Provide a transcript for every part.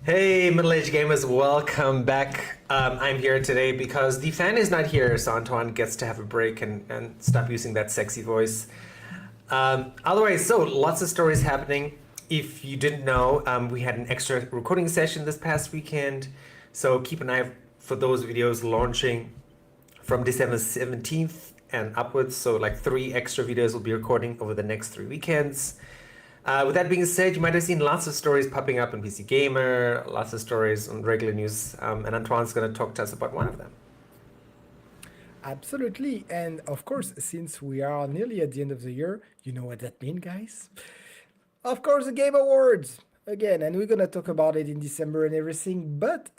Hey, middle-aged gamers, welcome back. I'm here today because the fan is not here, so Antoine gets to have a break and stop using that sexy voice. Otherwise, so lots of stories happening. If you didn't know, we had an extra recording session this past weekend, so keep an eye for those videos launching from December 17th and upwards. So like 3 extra videos will be recording over the next 3 weekends. With that being said, you might have seen lots of stories popping up on PC Gamer, lots of stories on regular news, and Antoine's going to talk to us about one of them. Absolutely. And of course, since we are nearly at the end of the year, you know what that means, guys? Of course, the Game Awards again, and we're gonna talk about it in December and everything. But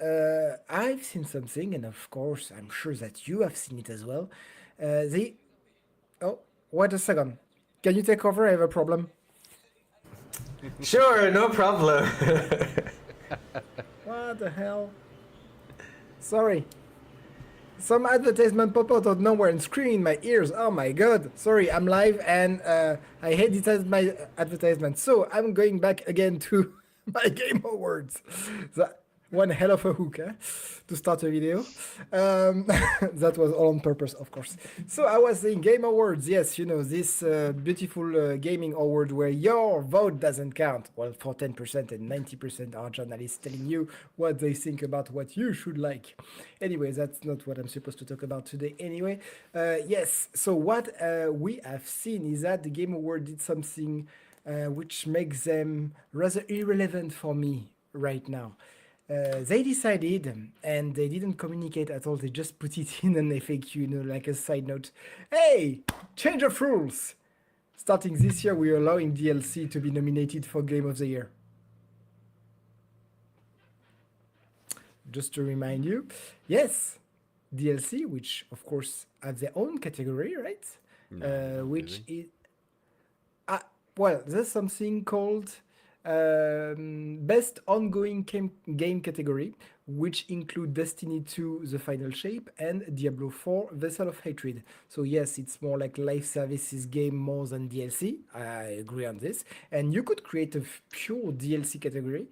I've seen something, and of course, I'm sure that you have seen it as well. The oh, wait a second. Can you take over? I have a problem. Sure, no problem. What the hell? Sorry. Some advertisement pop out of nowhere and scream in my ears. Oh my god. Sorry, I'm live and I edited my advertisement. So I'm going back again to my Game Awards. So, one hell of a hook, to start a video. That was all on purpose, of course. So I was saying Game Awards. Yes, you know, this beautiful gaming award where your vote doesn't count. Well, for 10% and 90% are journalists telling you what they think about what you should like. Anyway, that's not what I'm supposed to talk about today anyway. Yes, so what we have seen is that the Game Award did something which makes them rather irrelevant for me right now. They decided, and they didn't communicate at all. They just put it in an FAQ, you know, like a side note. Hey, change of rules. Starting this year, we are allowing DLC to be nominated for Game of the Year. Just to remind you, yes, DLC, which of course have their own category, right? No, not Which really. is well, there's something called best ongoing game category, which include Destiny 2 The Final Shape and Diablo 4 Vessel of Hatred. So yes, it's more like live services game more than DLC. I agree on this. And you could create a pure DLC category,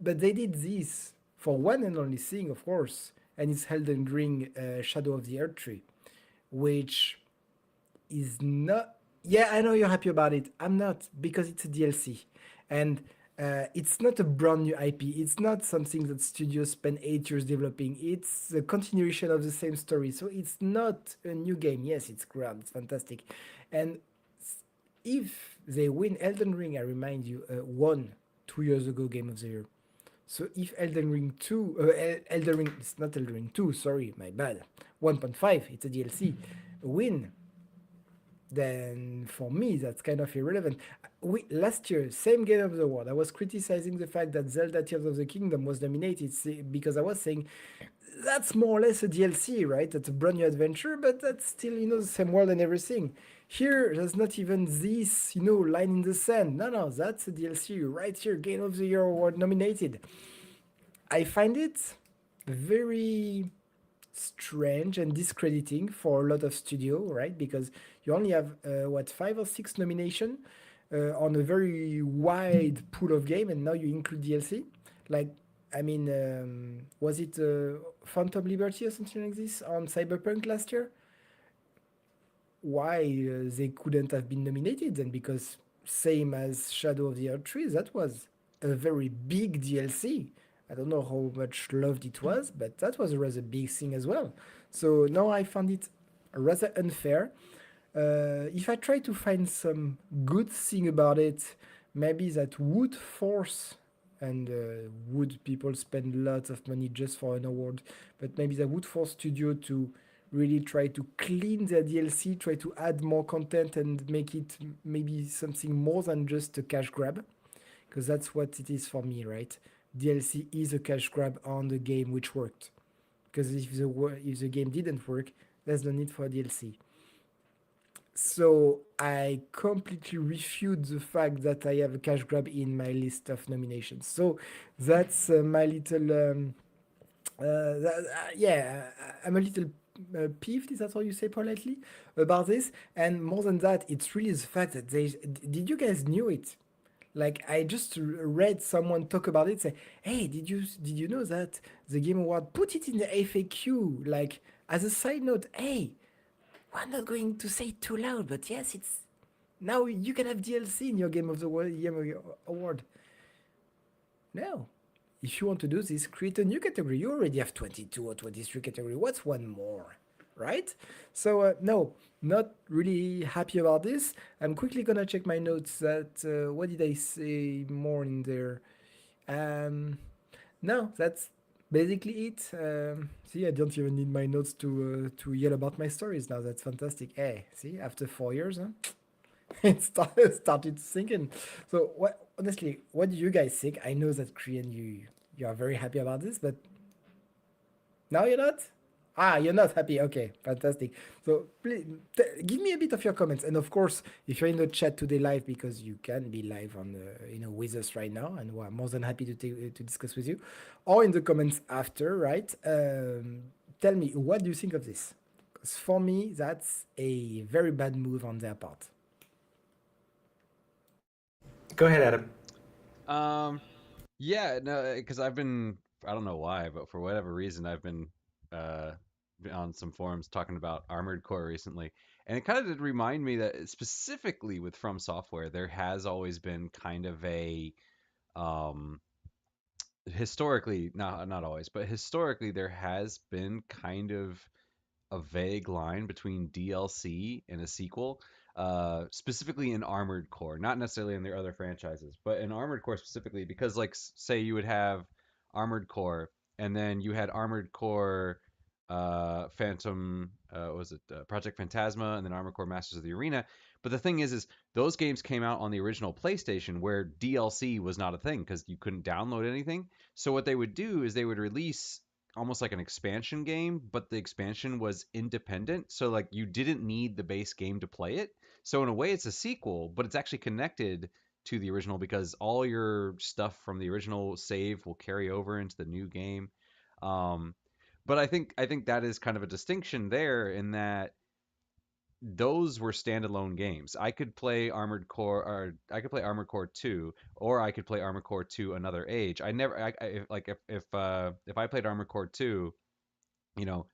but they did this for one and only thing, of course, and it's Elden Ring Shadow of the Erdtree, which is not. Yeah, I know you're happy about it. I'm not, because it's a DLC, and it's not a brand new IP. It's not something that studios spend 8 years developing. It's a continuation of the same story, so it's not a new game. Yes, it's grand, it's fantastic, and if they win Elden Ring, I remind you, won 2 years ago Game of the Year. So if Elden Ring 2, Elden Ring, it's not Elden Ring 2, sorry, my bad. 1.5, it's a DLC. Win, then for me that's kind of irrelevant. We last year, same Game of the World, I was criticizing the fact that Zelda Tears of the Kingdom was nominated because I was saying that's more or less a DLC, right? That's a brand new adventure, but that's still, you know, the same world and everything. Here, there's not even this, you know, line in the sand. No, that's a DLC right here, Game of the Year award nominated. I find it very strange and discrediting for a lot of studio, right? Because you only have what, 5 or 6 nomination on a very wide pool of game, and now you include DLC. Like, I mean, was it Phantom Liberty or something like this on Cyberpunk last year? Why they couldn't have been nominated then? Because same as Shadow of the Erdtree, that was a very big DLC. I don't know how much loved it was, but that was a rather big thing as well. So now I found it rather unfair. If I try to find some good thing about it, maybe that would force, and would people spend lots of money just for an award, but maybe that would force studio to really try to clean their DLC, try to add more content and make it maybe something more than just a cash grab, because that's what it is for me, right? DLC is a cash grab on the game which worked. Because if the game didn't work, there's no need for DLC. So I completely refute the fact that I have a cash grab in my list of nominations. So that's my little yeah, I'm a little peeved, is that how you say politely, about this? And more than that, it's really the fact that they did. You guys knew it? Like I just read someone talk about it. Say, hey, did you know that the Game Award put it in the FAQ? Like as a side note, hey, we're not going to say it too loud, but yes, it's now you can have DLC in your Game of the Game Award. No, if you want to do this, create a new category. You already have 22 or 23 category. What's one more? Right? So, no, not really happy about this. I'm quickly gonna check my notes that, what did I say more in there? Um, no, that's basically it. See, I don't even need my notes to yell about my stories now. That's fantastic. Hey, see, after 4 years, huh? Started to sink in. So what honestly, what do you guys think? I know that Korean you are very happy about this, but now you're not? Ah, you're not happy. Okay, fantastic. So please give me a bit of your comments, and of course, if you're in the chat today live, because you can be live on the, with us right now, and we're more than happy to discuss with you, or in the comments after, right? Tell me, what do you think of this? 'Cause for me, that's a very bad move on their part. Go ahead, Adam. Um, yeah, no, because I've been, I don't know why, but for whatever reason, I've uh, been on some forums talking about Armored Core recently, and it kind of did remind me that specifically with From Software, there has always been kind of a, um, historically, not always, but historically, there has been kind of a vague line between DLC and a sequel, specifically in Armored Core, not necessarily in their other franchises, but in Armored Core specifically, because like say you would have Armored Core, and then you had Armored Core, Phantom, was it Project Phantasma, and then Armored Core Masters of the Arena. But the thing is those games came out on the original PlayStation where DLC was not a thing because you couldn't download anything. So what they would do is they would release almost like an expansion game, but the expansion was independent. So like you didn't need the base game to play it. So in a way it's a sequel, but it's actually connected to the original because all your stuff from the original save will carry over into the new game. Um, but I think that is kind of a distinction there in that those were standalone games. I could play Armored Core, or I could play Armored Core 2, or I could play Armored Core 2 Another Age. I never, like if I played Armored Core 2, you know,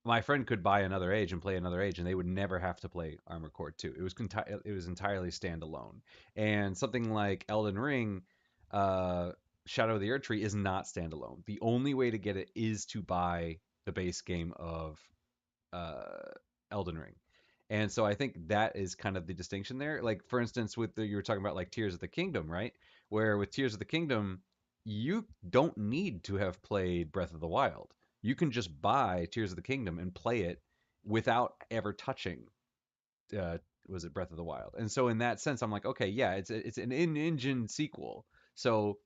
my friend could buy Another Age and play Another Age, and they would never have to play Armored Core 2. It was entirely standalone. And something like Elden Ring, uh, Shadow of the Erdtree is not standalone. The only way to get it is to buy the base game of uh, Elden Ring. And so I think that is kind of the distinction there. Like for instance, you were talking about like Tears of the Kingdom, right? Where with Tears of the Kingdom, you don't need to have played Breath of the Wild. You can just buy Tears of the Kingdom and play it without ever touching uh, was it Breath of the Wild. And so in that sense, I'm like, okay, yeah, it's an in-engine sequel. So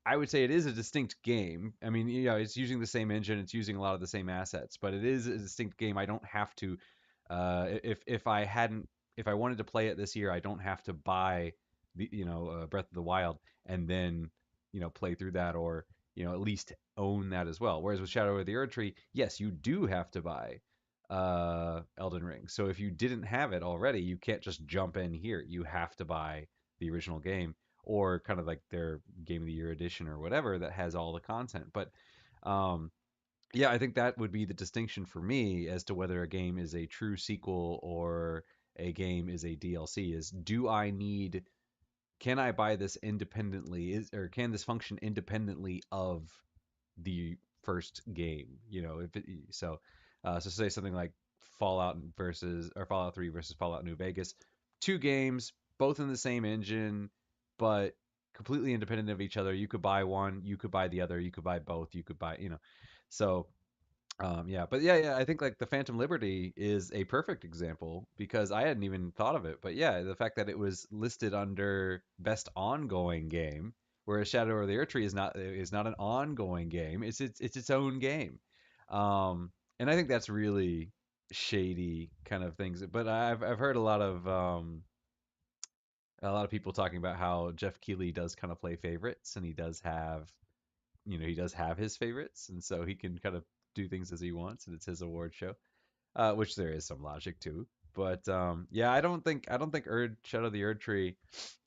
I would say it is a distinct game. I mean, it's using the same engine, it's using a lot of the same assets, but it is a distinct game. I don't have to, if I hadn't, if I wanted to play it this year, I don't have to buy the, Breath of the Wild and then, play through that or, at least own that as well. Whereas with Shadow of the Erdtree, yes, you do have to buy Elden Ring. So if you didn't have it already, you can't just jump in here. You have to buy the original game or kind of like their Game of the Year edition or whatever that has all the content. But um, yeah, I think that would be the distinction for me as to whether a game is a true sequel or a game is a DLC. Is do I need? Can I buy this independently? Or can this function independently of the first game? If so say something like Fallout 3 versus Fallout New Vegas, two games, both in the same engine, but completely independent of each other. You could buy one, you could buy the other, you could buy both, you could buy, So yeah, but yeah, I think like the Phantom Liberty is a perfect example because I hadn't even thought of it. But yeah, the fact that it was listed under best ongoing game, whereas Shadow of the Erdtree is not an ongoing game. It's its own game. And I think that's really shady kind of things. But I've heard a lot of people talking about how Jeff Keighley does kind of play favorites, and he does have his favorites, and so he can kind of do things as he wants, and it's his award show, which there is some logic to. But yeah, I don't think Shadow of the Erd Tree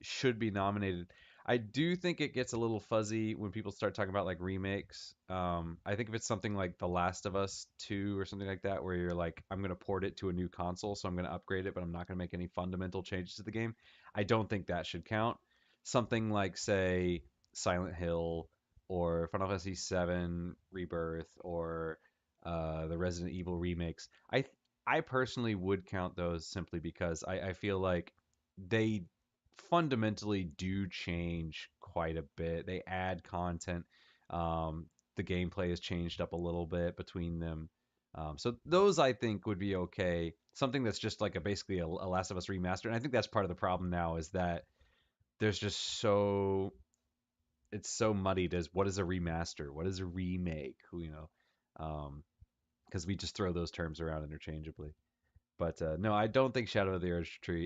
should be nominated. I do think it gets a little fuzzy when people start talking about like remakes. I think if it's something like The Last of Us 2 or something like that, where you're like, I'm going to port it to a new console, so I'm going to upgrade it, but I'm not going to make any fundamental changes to the game. I don't think that should count. Something like, say, Silent Hill or Final Fantasy VII Rebirth or the Resident Evil remakes. I personally would count those simply because I feel like they fundamentally do change quite a bit. They add content. Um, the gameplay has changed up a little bit between them. So those I think would be okay. Something that's just like basically a Last of Us remaster. And I think that's part of the problem now is that there's just it's so muddied as what is a remaster, what is a remake, because we just throw those terms around interchangeably. But no, I don't think Shadow of the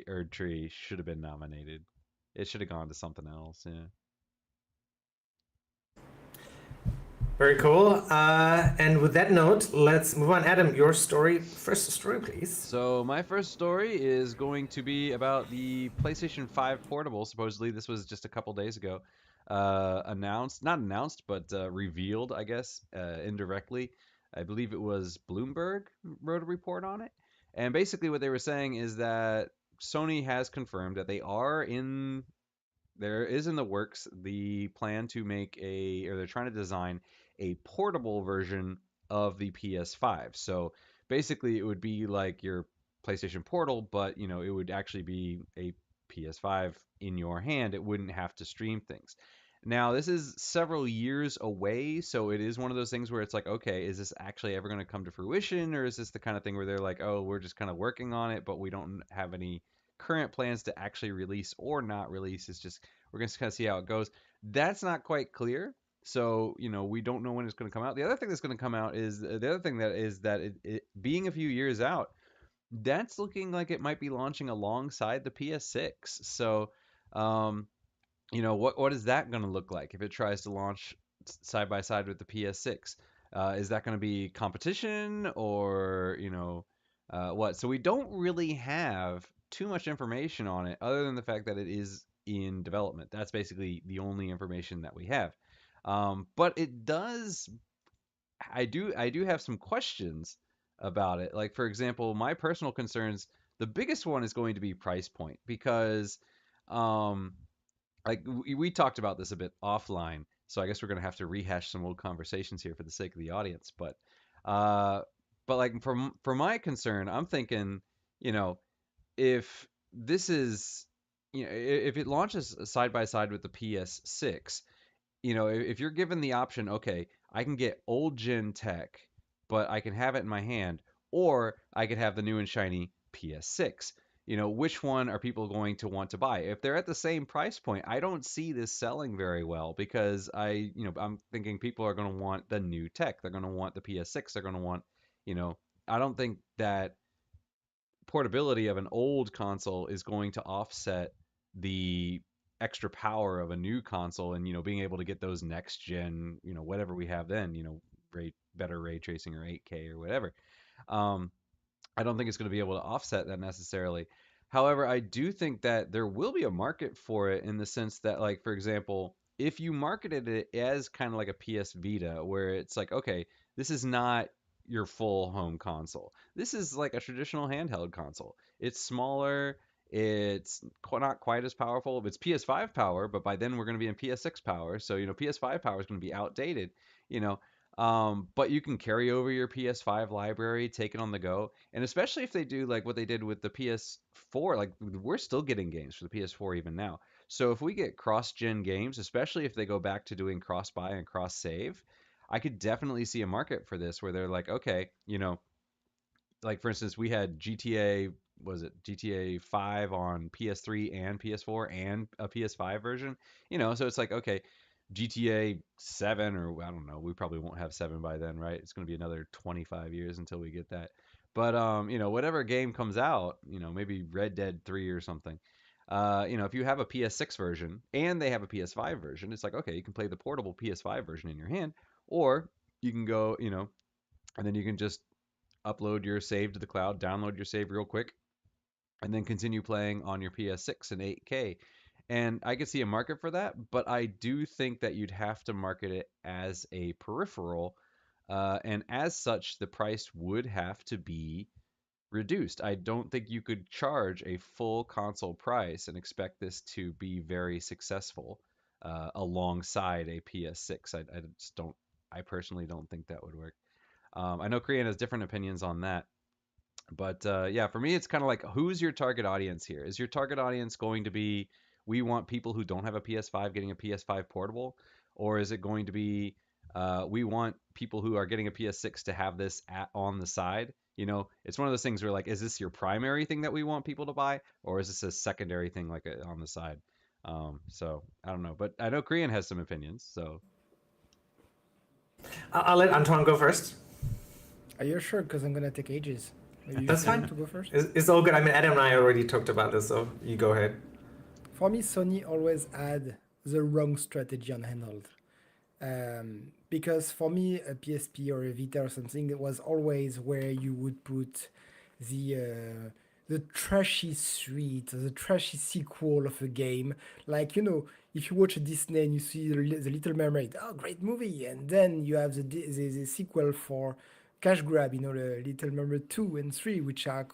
Erd Tree should have been nominated. It should have gone to something else. Yeah. Very cool. And with that note, let's move on. Adam, your story, first story, please. So my first story is going to be about the PlayStation 5 Portable. Supposedly, this was just a couple days ago. Not announced, but revealed, I guess, indirectly. I believe it was Bloomberg wrote a report on it. And basically, what they were saying is that Sony has confirmed that there is in the works the plan to make or they're trying to design a portable version of the PS5. So basically, it would be like your PlayStation Portal, but it would actually be a PS5 in your hand. It wouldn't have to stream things. Now, this is several years away, so it is one of those things where it's like, okay, is this actually ever going to come to fruition, or is this the kind of thing where they're like, oh, we're just kind of working on it, but we don't have any current plans to actually release or not release? It's just we're going to kind of see how it goes. That's not quite clear. So, we don't know when it's going to come out. The other thing that's going to come out is the other thing that is that it being a few years out, that's looking like it might be launching alongside the PS6. So, um, what is that going to look like if it tries to launch side by side with the PS6? Is that going to be competition or what? So we don't really have too much information on it other than the fact that it is in development. That's basically the only information that we have. But it does. I do have some questions about it. Like for example, my personal concerns. The biggest one is going to be price point because um, like we talked about this a bit offline, so I guess we're gonna have to rehash some old conversations here for the sake of the audience. Uh, but like for my concern, I'm thinking, you know, if this is, if it launches side by side with the PS6, if you're given the option, okay, I can get old gen tech, but I can have it in my hand, or I could have the new and shiny PS6. Which one are people going to want to buy? If they're at the same price point, I don't see this selling very well because I'm thinking people are going to want the new tech. They're going to want the PS6. They're going to want, you know, I don't think that portability of an old console is going to offset the extra power of a new console and being able to get those next gen whatever we have then better ray tracing or 8K or whatever. um I don't think it's going to be able to offset that necessarily. However, I do think that there will be a market for it in the sense that, like, for example, if you marketed it as kind of like a PS Vita, where it's like, okay, this is not your full home console. This is like a traditional handheld console. It's smaller. It's not quite as powerful. It's PS5 power, but by then we're going to be in PS6 power. So, PS5 power is going to be outdated, you know. But you can carry over your PS5 library, take it on the go, and especially if they do like what they did with the PS4, like we're still getting games for the PS4 even now. So if we get cross-gen games, especially if they go back to doing cross-buy and cross-save, I could definitely see a market for this where they're like, okay, like for instance, we had GTA, was it GTA 5 on PS3 and PS4 and a PS5 version, so it's like, okay, GTA 7, or I don't know, we probably won't have 7 by then, right? It's going to be another 25 years until we get that. But whatever game comes out, maybe Red Dead 3 or something. If you have a PS6 version and they have a PS5 version, it's like, okay, you can play the portable PS5 version in your hand, or you can go, and then you can just upload your save to the cloud, download your save real quick, and then continue playing on your PS6 in 8K. And I could see a market for that, but I do think that you'd have to market it as a peripheral, and as such, the price would have to be reduced. I don't think you could charge a full console price and expect this to be very successful alongside a PS6. I just don't. I personally don't think that would work. I know Korean has different opinions on that, but yeah, for me, it's kind of like, who's your target audience here? Is your target audience going to be, we want people who don't have a PS5 getting a PS5 portable, or is it going to be, we want people who are getting a PS6 to have this on the side? You know, it's one of those things where, like, is this your primary thing that we want people to buy, or is this a secondary thing like on the side? So I don't know, but I know Korean has some opinions. So I'll let Antoine go first. Are you sure? Because I'm gonna take ages. Maybe That's you want fine. to go first. It's all good. I mean, Adam and I already talked about this, so you go ahead. For me, Sony always had the wrong strategy on handheld. Because for me, a PSP or a Vita or something, it was always where you would put the trashy suite, the trashy sequel of a game. Like, you know, if you watch a Disney and you see the Little Mermaid, oh, great movie, and then you have the sequel for Cash Grab, you know, the Little Mermaid 2 and 3, which are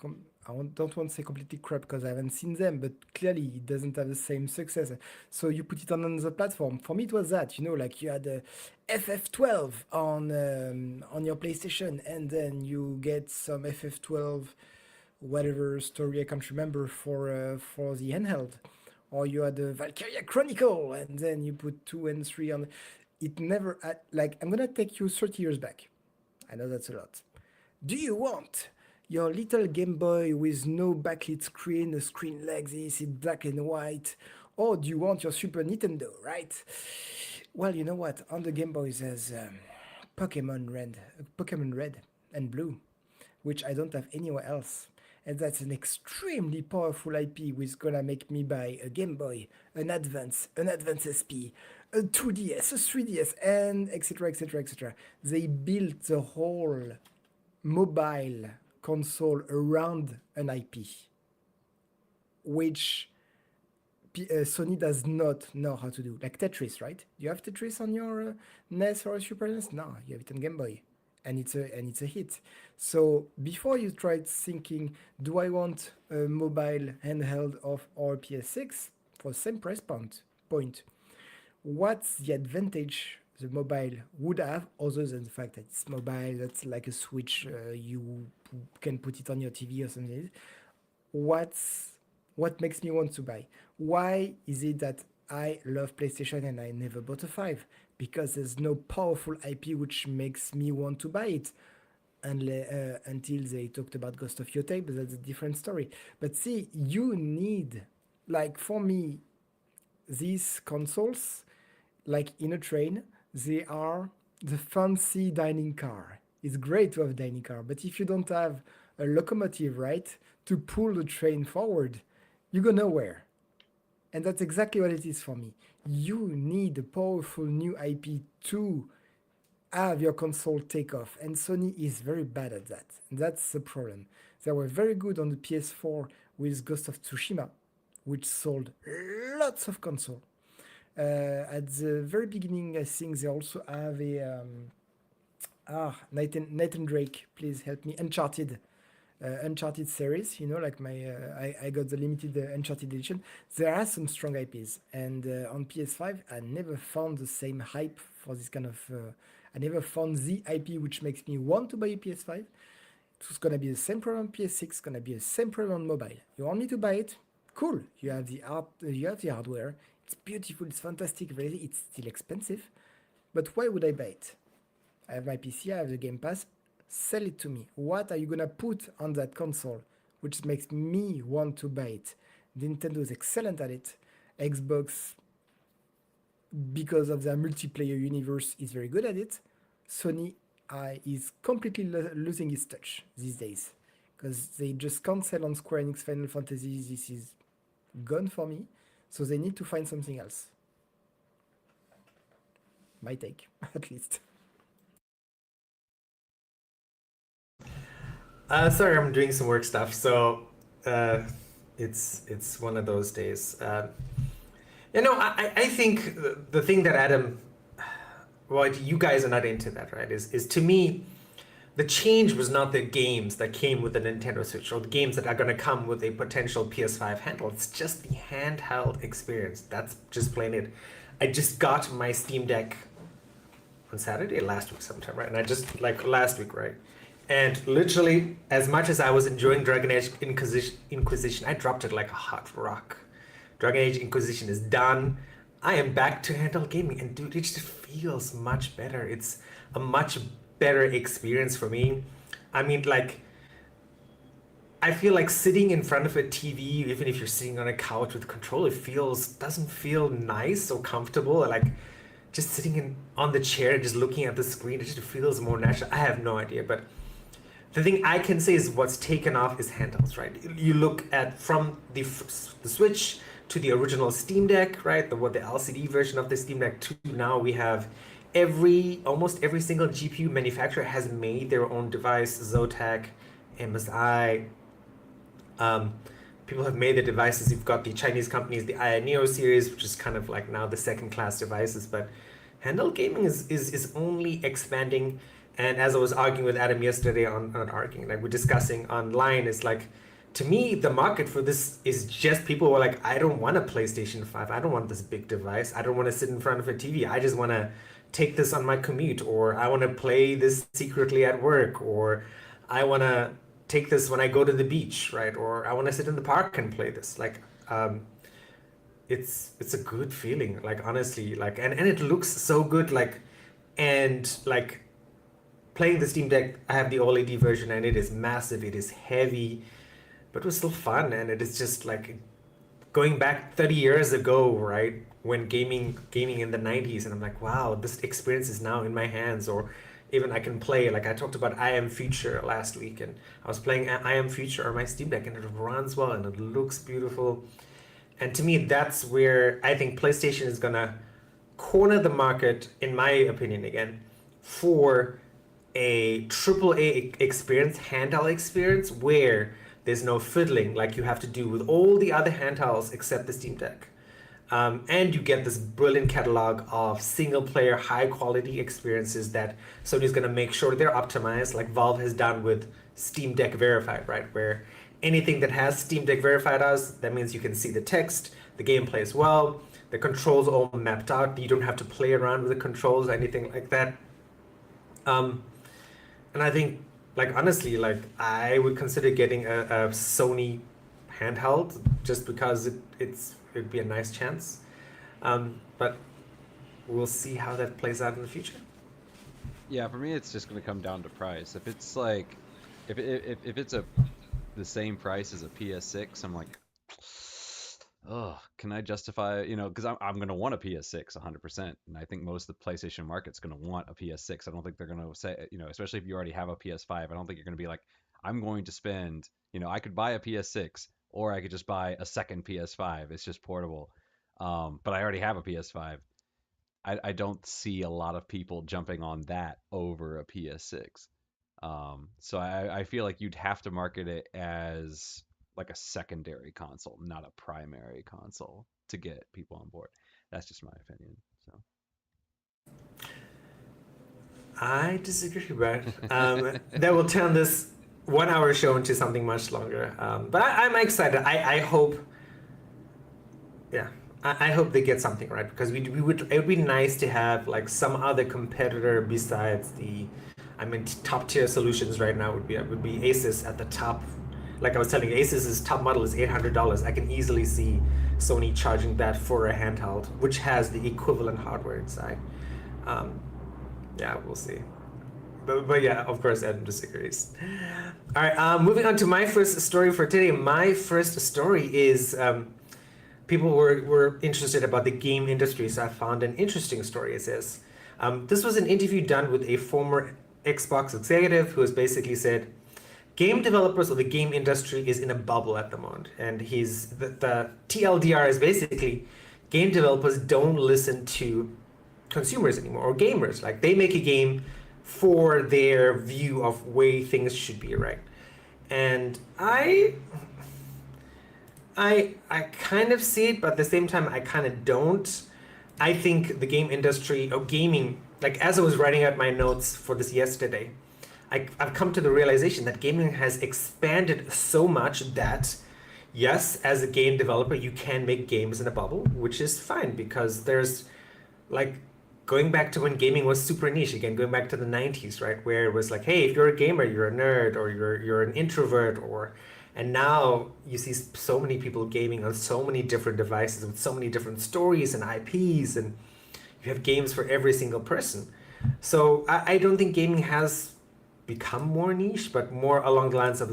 don't want to say completely crap because I haven't seen them, but clearly it doesn't have the same success. So you put it on another platform. For me, it was that, you know, like you had a FF12 on your PlayStation, and then you get some FF12 whatever story I can't remember for the handheld, or you had the Valkyria Chronicle, and then you put 2 and 3 on. It never had, like, I'm gonna take you 30 years back. I know that's a lot. Do you want your little Game Boy with no backlit screen, a screen like this in black and white? Or do you want your Super Nintendo, right? Well, you know what? On the Game Boy there's Pokemon Red and Blue, which I don't have anywhere else. And that's an extremely powerful IP which gonna make me buy a Game Boy, an Advance SP, a 2DS, a 3DS, and etc. etc. etc. They built the whole mobile console around an IP, which Sony does not know how to do. Like Tetris, right? You have Tetris on your NES or Super NES? No, you have it on Game Boy, and it's a hit. So before you try thinking, do I want a mobile handheld of or PS6 for the same price point? What's the advantage the mobile would have, other than the fact that it's mobile, that's like a Switch, you can put it on your TV or something? What makes me want to buy? Why is it that I love PlayStation and I never bought a 5? Because there's no powerful IP which makes me want to buy it. Until they talked about Ghost of Yotei, but that's a different story. But see, you need, like, for me, these consoles, like in a train, they are the fancy dining car. It's great to have a dining car, but if you don't have a locomotive, right, to pull the train forward, you go nowhere. And that's exactly what it is for me. You need a powerful new IP to have your console take off, and Sony is very bad at that. And that's the problem. They were very good on the PS4 with Ghost of Tsushima, which sold lots of console. At the very beginning, I think they also have a Nathan Drake, please help me. Uncharted series, you know, like I got the limited Uncharted edition. There are some strong IPs, and on PS5, I never found the same hype for this kind of. I never found the IP which makes me want to buy a PS5. It's gonna be the same problem on PS6, gonna be the same problem on mobile. You want me to buy it? Cool. You have the hardware. It's beautiful. It's fantastic. It's still expensive, but why would I buy it? I have my PC. I have the Game Pass. Sell it to me. What are you gonna put on that console which makes me want to buy it? Nintendo is excellent at it. Xbox, because of their multiplayer universe, is very good at it. Sony is completely losing its touch these days because they just can't sell on Square Enix Final Fantasy. This is gone for me, so they need to find something else. My take, at least. Sorry, I'm doing some work stuff, so it's one of those days. You know, I think the thing that Adam, well, you guys are not into that, right? Is to me, the change was not the games that came with the Nintendo Switch or the games that are going to come with a potential PS5 handle. It's just the handheld experience. That's just plain it. I just got my Steam Deck on Saturday, last week sometime, right? And I just, like last week, right? And literally, as much as I was enjoying Dragon Age Inquisition, I dropped it like a hot rock. Dragon Age Inquisition is done. I am back to handheld gaming, and dude, it just feels much better. It's a much better experience for me. I mean, like, I feel like sitting in front of a TV, even if you're sitting on a couch with control, doesn't feel nice or comfortable. Like, just sitting on the chair and just looking at the screen, it just feels more natural. I have no idea, but the thing I can say is what's taken off is handhelds, right? You look at from the Switch to the original Steam Deck, right? The LCD version of the Steam Deck to now we have almost every single GPU manufacturer has made their own device. Zotac, MSI, people have made the devices. You've got the Chinese companies, the Aya Neo series, which is kind of like now the second class devices, but handheld gaming is only expanding. And as I was arguing with Adam yesterday we're discussing online, it's like, to me, the market for this is just people who are like, I don't want a PlayStation 5. I don't want this big device. I don't want to sit in front of a TV. I just want to take this on my commute, or I want to play this secretly at work, or I want to take this when I go to the beach, right? Or I want to sit in the park and play this. Like, it's a good feeling, like, honestly, like, and it looks so good, like, and like playing the Steam Deck, I have the OLED version, and it is massive, it is heavy, but it was still fun. And it is just like going back 30 years ago, right? When gaming in the 90s, and I'm like, wow, this experience is now in my hands. Or even I can play, like I talked about I Am Future last week, and I was playing I Am Future on my Steam Deck, and it runs well and it looks beautiful. And to me, that's where I think PlayStation is gonna corner the market, in my opinion, again, for a AAA experience, handheld experience, where there's no fiddling like you have to do with all the other handhelds except the Steam Deck. And you get this brilliant catalog of single-player, high-quality experiences that Sony's going to make sure they're optimized, like Valve has done with Steam Deck Verified, right? Where anything that has Steam Deck Verified does, that means you can see the text, the gameplay as well, the controls all mapped out. You don't have to play around with the controls or anything like that. And I think, like, honestly, like, I would consider getting a Sony handheld just because it'd be a nice chance. But we'll see how that plays out in the future. Yeah, for me, it's just going to come down to price. If it's like, if it's the same price as a PS6, I'm like, oh, can I justify, because I'm going to want a PS6 100%. And I think most of the PlayStation market's going to want a PS6. I don't think they're going to say, especially if you already have a PS5, I don't think you're going to be like, I'm going to spend, I could buy a PS6 or I could just buy a second PS5. It's just portable. But I already have a PS5. I don't see a lot of people jumping on that over a PS6. So I feel like you'd have to market it as like a secondary console, not a primary console, to get people on board. That's just my opinion. So I disagree, Brad. That will turn this 1 hour show into something much longer. But I'm excited. I hope, yeah, I hope they get something right, because it would be nice to have like some other competitor besides top tier solutions right now would be Asus at the top. Like I was telling you, Asus's top model is $800. I can easily see Sony charging that for a handheld, which has the equivalent hardware inside. Yeah, we'll see. But yeah, of course, Adam disagrees. All right, moving on to my first story for today. My first story is people were interested about the game industry, so I found an interesting story. It says, this was an interview done with a former Xbox executive who has basically said, game developers or the game industry is in a bubble at the moment. And the TLDR is basically game developers don't listen to consumers anymore, or gamers. Like, they make a game for their view of way things should be, right? And I kind of see it, but at the same time, I kind of don't. I think the game industry, or gaming, like as I was writing out my notes for this yesterday, I've come to the realization that gaming has expanded so much that, yes, as a game developer, you can make games in a bubble, which is fine because there's like going back to when gaming was super niche again, going back to the 90s, right, where it was like, hey, if you're a gamer, you're a nerd, or you're an introvert, or and now you see so many people gaming on so many different devices with so many different stories and IPs, and you have games for every single person. So I don't think gaming has become more niche, but more along the lines of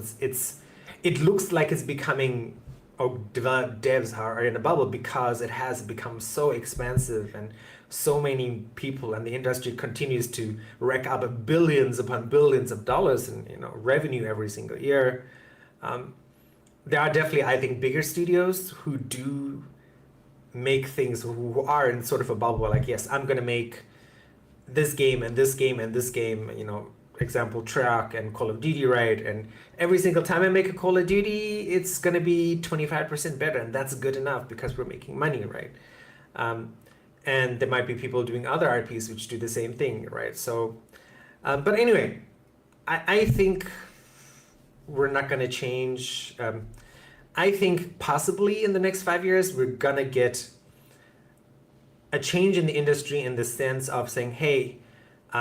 it looks like it's becoming, or devs are in a bubble because it has become so expansive and so many people, and the industry continues to rack up billions upon billions of dollars in revenue every single year. There are definitely, I think, bigger studios who do make things, who are in sort of a bubble, like, yes, I'm gonna make this game and this game and this game, example, Treyarch and Call of Duty, right? And every single time I make a Call of Duty, it's gonna be 25% better, and that's good enough because we're making money, right? And there might be people doing other IPs which do the same thing, right? So, but anyway, I think we're not gonna change. I think possibly in the next 5 years, we're gonna get a change in the industry in the sense of saying, hey,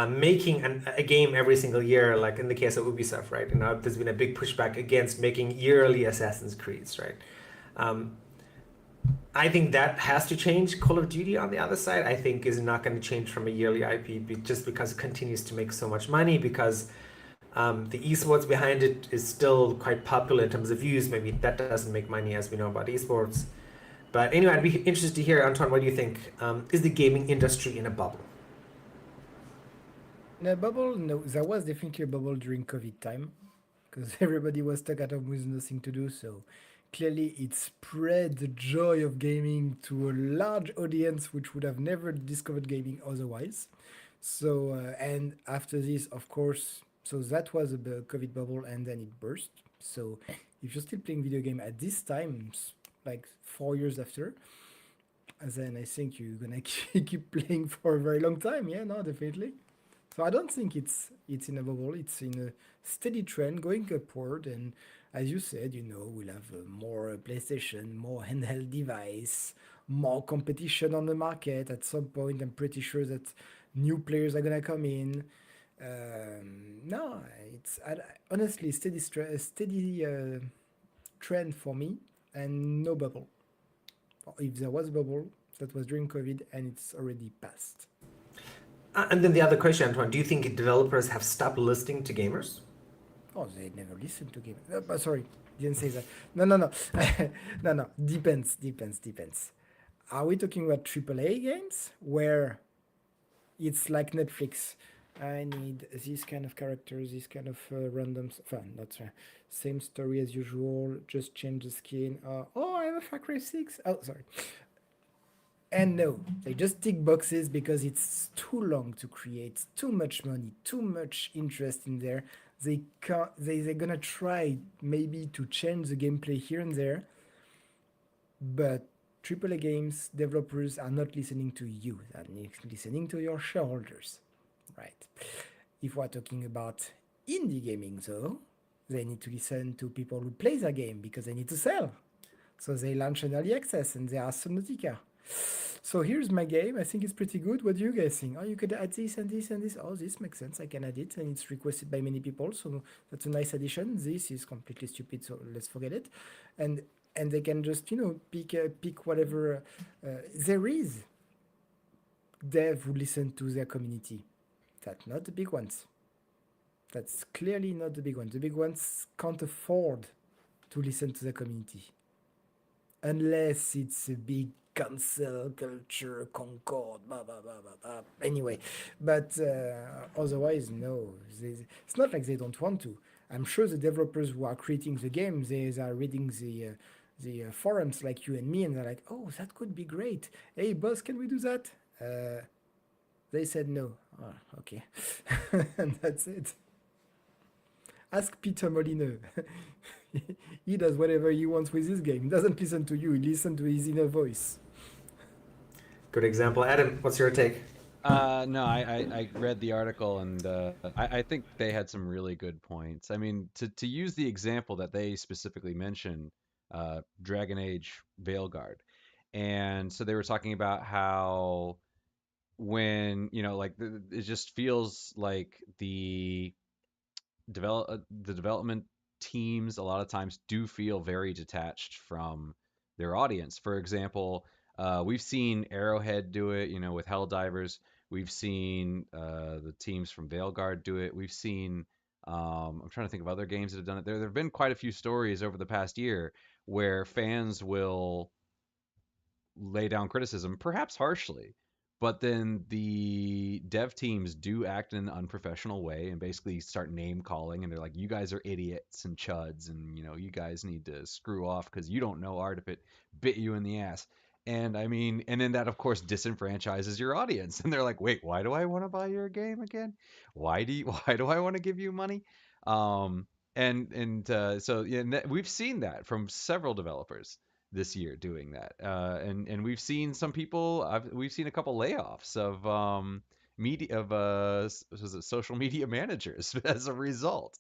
making a game every single year, like in the case of Ubisoft, right? There's been a big pushback against making yearly Assassin's Creeds, right? I think that has to change. Call of Duty, on the other side, I think is not going to change from a yearly IP just because it continues to make so much money, because the esports behind it is still quite popular in terms of views. Maybe that doesn't make money, as we know about esports. But anyway, I'd be interested to hear, Antoine, what do you think? Is the gaming industry in a bubble? In a bubble, no. There was definitely a bubble during COVID time because everybody was stuck at home with nothing to do. So clearly, it spread the joy of gaming to a large audience which would have never discovered gaming otherwise. So, and after this, of course, so that was a COVID bubble, and then it burst. So if you're still playing video game at this time, like 4 years after, then I think you're gonna keep playing for a very long time. Yeah, no, definitely. So I don't think it's in a bubble. It's in a steady trend going upward. And as you said, we'll have more PlayStation, more handheld device, more competition on the market. At some point, I'm pretty sure that new players are gonna come in. No, it's honestly steady trend for me, and no bubble. If there was a bubble, that was during COVID, and it's already passed. And then the other question, Antoine, do you think developers have stopped listening to gamers? Oh, they never listen to gamers. But sorry, didn't say that. No, no, no. No. Depends. Are we talking about AAA games where it's like Netflix? I need these kind of characters, this kind of random, not same story as usual, just change the skin. Oh, I have a Far Cry 6. Oh, sorry. And no, they just tick boxes because it's too long to create, too much money, too much interest in there. They're gonna try maybe to change the gameplay here and there, but AAA games developers are not listening to you, they're listening to your shareholders, right? If we're talking about indie gaming though, they need to listen to people who play their game because they need to sell. So they launch an early access and they are Subnautica. So here's my game. I think it's pretty good. What do you guys think? Oh, you could add this and this and this. Oh, this makes sense. I can add it, and it's requested by many people. So that's a nice addition. This is completely stupid, so let's forget it. And they can just pick whatever there is. Dev who listen to their community. That's not the big ones. That's clearly not the big ones. The big ones can't afford to listen to the community. Unless it's a big cancel culture, concord, blah, blah, blah, blah, blah. Anyway, but otherwise, no. It's not like they don't want to. I'm sure the developers who are creating the game, they are reading the forums like you and me, and they're like, oh, that could be great. Hey, boss, can we do that? They said no. Oh, okay. And that's it. Ask Peter Molyneux. He does whatever he wants with his game. He doesn't listen to you. He listens to his inner voice. Good example. Adam, what's your take? No, I read the article and I think they had some really good points. I mean, to use the example that they specifically mentioned, Dragon Age Veilguard. And so they were talking about how when, like it just feels like the development teams a lot of times do feel very detached from their audience. For example, we've seen Arrowhead do it, with Helldivers. We've seen the teams from Veilguard do it. We've seen I'm trying to think of other games that have done it. There have been quite a few stories over the past year where fans will lay down criticism, perhaps harshly, but then the dev teams do act in an unprofessional way and basically start name calling, and they're like, "You guys are idiots and chuds, and you guys need to screw off because you don't know art if it bit you in the ass." And I mean, and then that of course disenfranchises your audience, and they're like, "Wait, why do I want to buy your game again? Why do I want to give you money?" Um, and so yeah, we've seen that from several developers this year doing that. And we've seen some people. We've seen a couple layoffs of media of was it social media managers as a result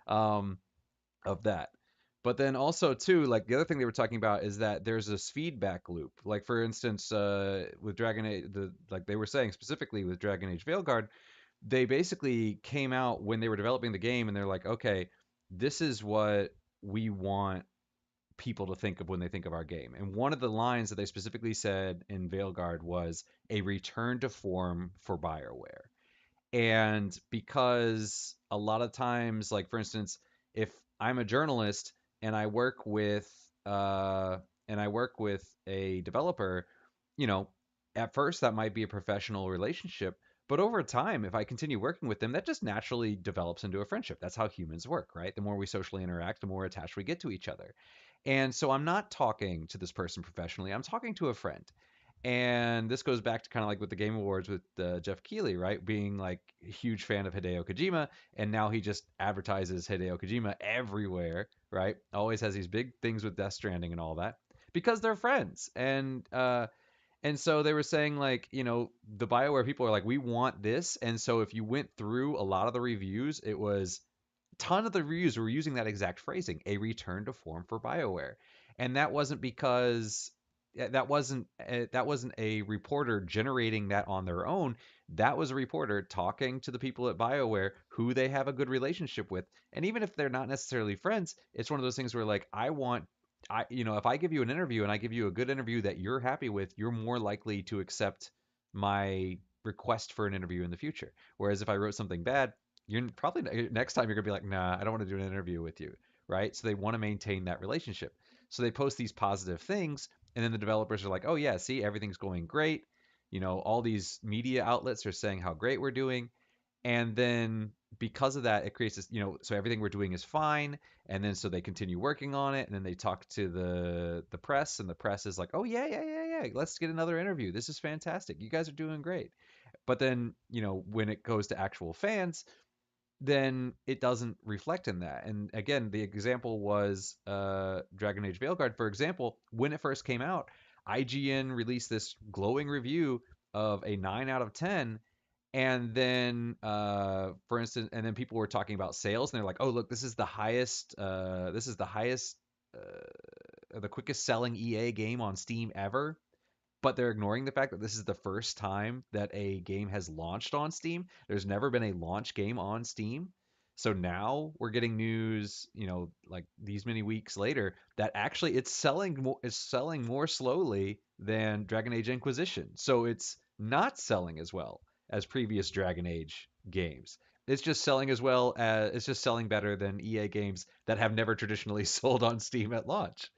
um, of that. But then also too, like the other thing they were talking about is that there's this feedback loop. Like for instance, with Dragon Age, like they were saying specifically with Dragon Age Veilguard, they basically came out when they were developing the game, and they're like, okay, this is what we want people to think of when they think of our game. And one of the lines that they specifically said in Veilguard was a return to form for BioWare. And because a lot of times, like for instance, if I'm a journalist and I work with uh, a developer, you know, at first that might be a professional relationship, but over time, if I continue working with them, that just naturally develops into a friendship. That's how humans work, right? The more we socially interact, the more attached we get to each other. And so I'm not talking to this person professionally. I'm talking to a friend. And this goes back to kind of like with the Game Awards with Jeff Keighley, right? Being like a huge fan of Hideo Kojima, and now he just advertises Hideo Kojima everywhere, right? Always has these big things with Death Stranding and all that because they're friends. And so they were saying like, the BioWare people are like, we want this. And so if you went through a lot of the reviews, it was ton of the reviews were using that exact phrasing, a return to form for BioWare. And that wasn't because that wasn't a reporter generating that on their own. That was a reporter talking to the people at BioWare who they have a good relationship with. And even if they're not necessarily friends, it's one of those things where like if I give you an interview and I give you a good interview that you're happy with, you're more likely to accept my request for an interview in the future. Whereas if I wrote something bad, you're probably next time you're gonna be like, nah, I don't want to do an interview with you, right? So they want to maintain that relationship. So they post these positive things, and then the developers are like, oh yeah, see, everything's going great. All these media outlets are saying how great we're doing, and then because of that, it creates this, so everything we're doing is fine, and then so they continue working on it, and then they talk to the press, and the press is like, oh yeah, yeah, yeah, yeah, let's get another interview. This is fantastic. You guys are doing great. But then, when it goes to actual fans, then it doesn't reflect in that. And again, the example was Dragon Age Veilguard, for example. When it first came out, IGN released this glowing review of a 9 out of 10. And then, for instance, and then people were talking about sales, and they're like, "Oh, look, this is the highest, the quickest selling EA game on Steam ever." But they're ignoring the fact that this is the first time that a game has launched on Steam. There's never been a launch game on Steam. So now we're getting news, like these many weeks later, that actually it's selling more slowly than Dragon Age Inquisition. So it's not selling as well as previous Dragon Age games. It's just selling better than EA games that have never traditionally sold on Steam at launch.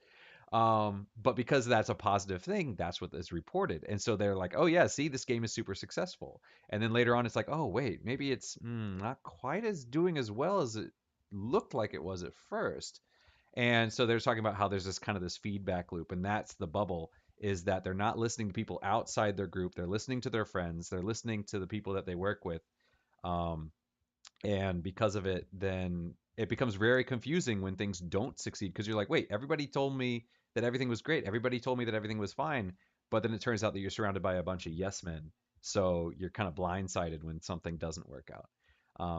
But because that's a positive thing, that's what is reported. And so they're like, oh, yeah, see, this game is super successful. And then later on, it's like, oh, wait, maybe it's not quite as doing as well as it looked like it was at first. And so they're talking about how there's this kind of this feedback loop. And that's the bubble, is that they're not listening to people outside their group. They're listening to their friends. They're listening to the people that they work with. Um, and because of it, then it becomes very confusing when things don't succeed because you're like, wait, everybody told me that everything was great. Everybody told me that everything was fine. But then it turns out that you're surrounded by a bunch of yes men. So you're kind of blindsided when something doesn't work out.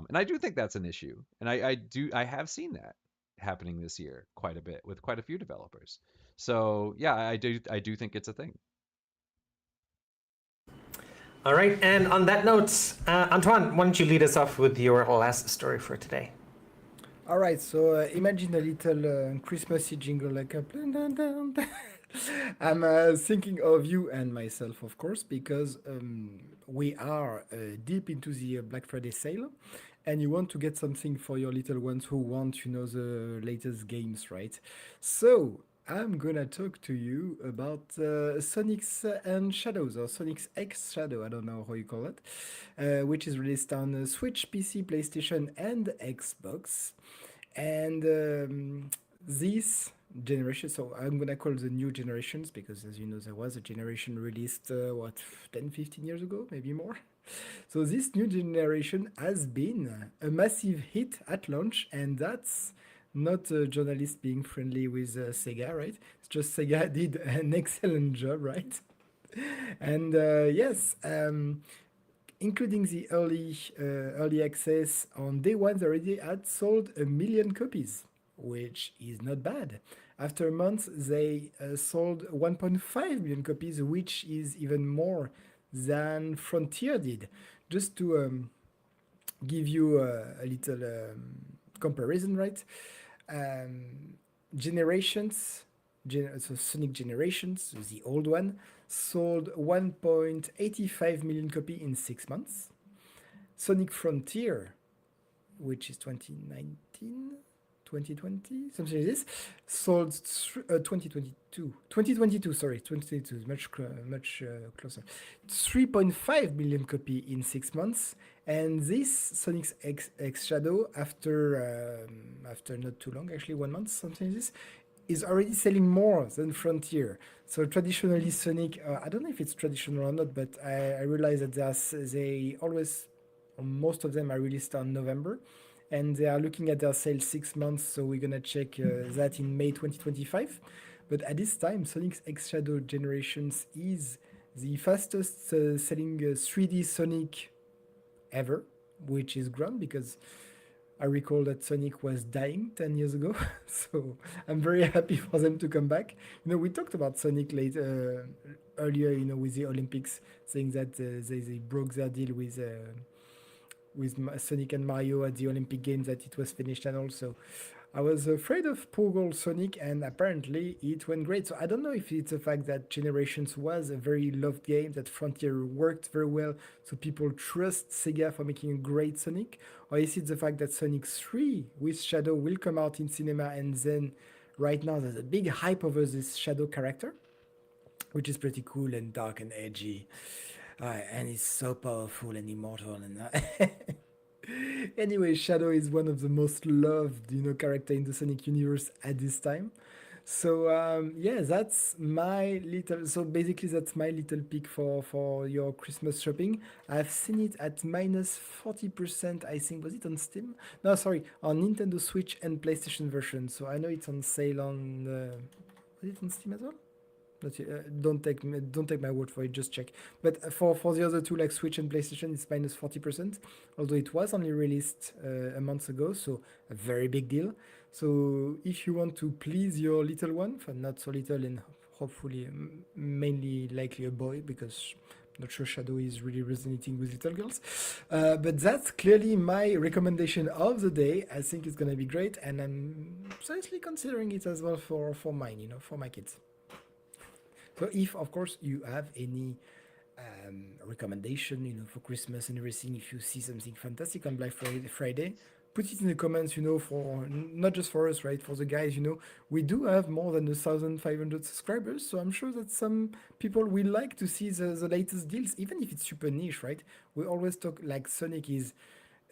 And I do think that's an issue. And I have seen that happening this year quite a bit with quite a few developers. So yeah, I do think it's a thing. All right, and on that note, Antoine, why don't you lead us off with your last story for today? All right, so imagine a little Christmassy jingle like a. I'm thinking of you and myself, of course, because we are deep into the Black Friday sale, and you want to get something for your little ones who want, the latest games, right? So I'm gonna talk to you about Sonic's and Shadows, or Sonic's X Shadow, I don't know how you call it, which is released on Switch, PC, PlayStation, and Xbox. And this generation, so I'm gonna call the new generations because, as you know, there was a generation released 10, 15 years ago, maybe more. So this new generation has been a massive hit at launch, and that's not a journalist being friendly with Sega, right? It's just Sega did an excellent job, right? And yes, including the early access on day one, they already had sold 1 million copies, which is not bad. After a month, they sold 1.5 million copies, which is even more than Frontier did. Just to give you a little comparison, right? Um, generations, so Sonic Generations, the old one, sold 1.85 million copy in 6 months. Sonic Frontier, which is 2019, 2020, something like this, sold 2022, sorry, 2022, much closer, 3.5 million copy in 6 months. And this Sonic's X Shadow, after not too long, actually 1 month, something like this, is already selling more than Frontier. So traditionally Sonic, I don't know if it's traditional or not, but I realize that they always, most of them are released on November, and they are looking at their sales 6 months, so we're gonna check that in May 2025. But at this time, Sonic's X Shadow Generations is the fastest selling 3D Sonic ever, which is grand because I recall that Sonic was dying 10 years ago, so I'm very happy for them to come back. We talked about Sonic earlier, with the Olympics, saying that they broke their deal with Sonic and Mario at the Olympic Games, that it was finished, and also I was afraid of poor old Sonic, and apparently it went great. So I don't know if it's the fact that Generations was a very loved game, that Frontier worked very well, so people trust Sega for making a great Sonic, or is it the fact that Sonic 3 with Shadow will come out in cinema, and then right now there's a big hype over this Shadow character, which is pretty cool and dark and edgy. And he's so powerful and immortal, and anyway, Shadow is one of the most loved, character in the Sonic universe at this time. So yeah, that's my little. So basically, that's my little pick for your Christmas shopping. I've seen it at minus 40%. I think, was it on Steam? No, sorry, on Nintendo Switch and PlayStation version. So I know it's on sale on. Was it on Steam as well? Don't take my word for it, just check. But for the other two, like Switch and PlayStation, it's minus 40%, although it was only released a month ago, so a very big deal. So if you want to please your little one, for not so little, and hopefully mainly likely a boy, because I'm not sure Shadow is really resonating with little girls, but that's clearly my recommendation of the day. I think it's gonna be great, and I'm seriously considering it as well for mine, for my kids. So if, of course, you have any recommendation, for Christmas and everything, if you see something fantastic on Black Friday, put it in the comments, for not just for us, right? For the guys, we do have more than 1,500 subscribers, so I'm sure that some people will like to see the latest deals, even if it's super niche, right? We always talk like Sonic is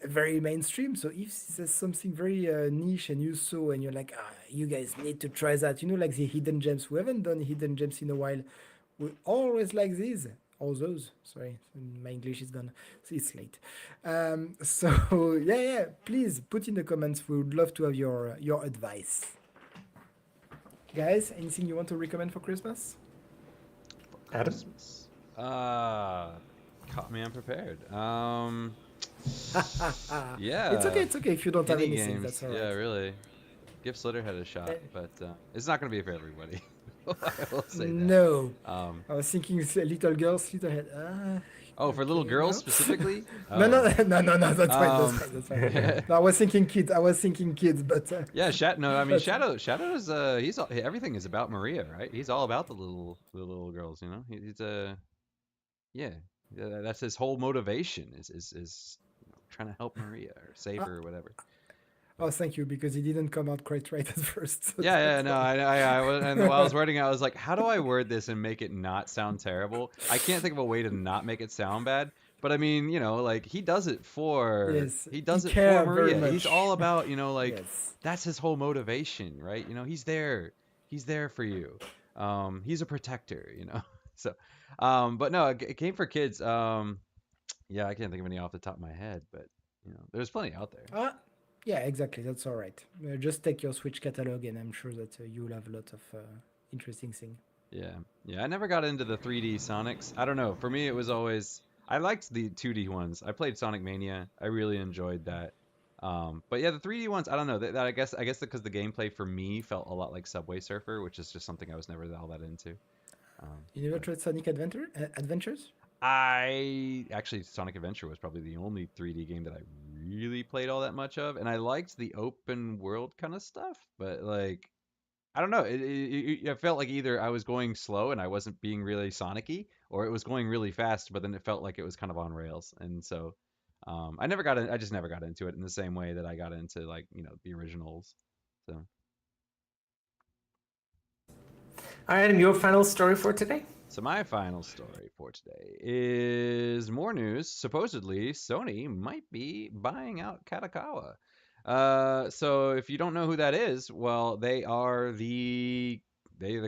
very mainstream, so if there's something very niche and you saw and you're like, you guys need to try that, like the hidden gems. We haven't done hidden gems in a while. We always like these. All those. Sorry, my English is gone. It's late. So yeah. Please put in the comments. We would love to have your advice, guys. Anything you want to recommend for Christmas? For Adam? Christmas. Caught me unprepared. It's okay. Yeah, It's okay if you don't have any anything. games. That's all Yeah, right. really. Give Slitter had a Eh, shot, but it's not gonna be for everybody. I will say that. no, Um, I was thinking little girls, little head. oh, for little Okay, girls no. specifically? No, no, Oh. no. That's fine. That's Um, fine. That's fine. No, I was thinking kids. But yeah, No, I mean that's Shadow's he's all, everything is about Maria, right? He's all about the little girls, you know. He's yeah, that's his whole motivation is trying to help Maria or save uh, her or whatever. But oh, thank you because it didn't come out quite right at first. So yeah, that's no, why. and while I was wording it, I was like, how do I word this and make it not sound terrible? I can't think of a way to not make it sound bad. But I mean, like Yes, he he does it for care very Maria. He's much. all about, like Yes. that's his whole motivation, right? He's there for you. He's a protector, So, but no, a game for kids. Yeah, I can't think of any off the top of my head, but there's plenty out there. Ah, yeah, exactly. That's all right. Just take your Switch catalog, and I'm sure that you'll have a lot of interesting things. Yeah. Yeah, I never got into the 3D Sonics. I don't know. For me, it was always I liked the 2D ones. I played Sonic Mania. I really enjoyed that. But yeah, the 3D ones, I don't know. That I guess because the gameplay for me felt a lot like Subway Surfer, which is just something I was never all that into. You never But tried Sonic Adventures? I actually Sonic Adventure was probably the only 3D game that I really played all that much of, and I liked the open world kind of stuff, but like I don't know. I felt like either I was going slow and I wasn't being really Sonic-y, or it was going really fast, but then it felt like it was kind of on rails. And so I just never got into it in the same way that I got into like, the originals. So All right, and your final story for today? So my final story for today is more news. Supposedly, Sony might be buying out Katakawa. So if you don't know who that is, well, they're the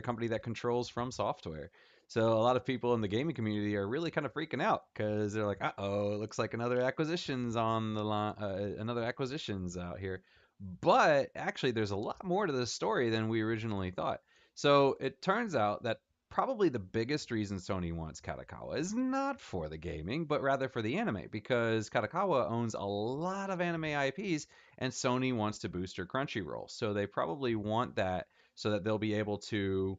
company that controls From Software. So a lot of people in the gaming community are really kind of freaking out because they're like, "Uh-oh, it looks like another acquisition's on the line, another acquisition's out here." But actually, there's a lot more to this story than we originally thought. So it turns out that probably the biggest reason Sony wants Katakawa is not for the gaming, but rather for the anime, because Katakawa owns a lot of anime IPs and Sony wants to boost her Crunchyroll. So they probably want that so that they'll be able to,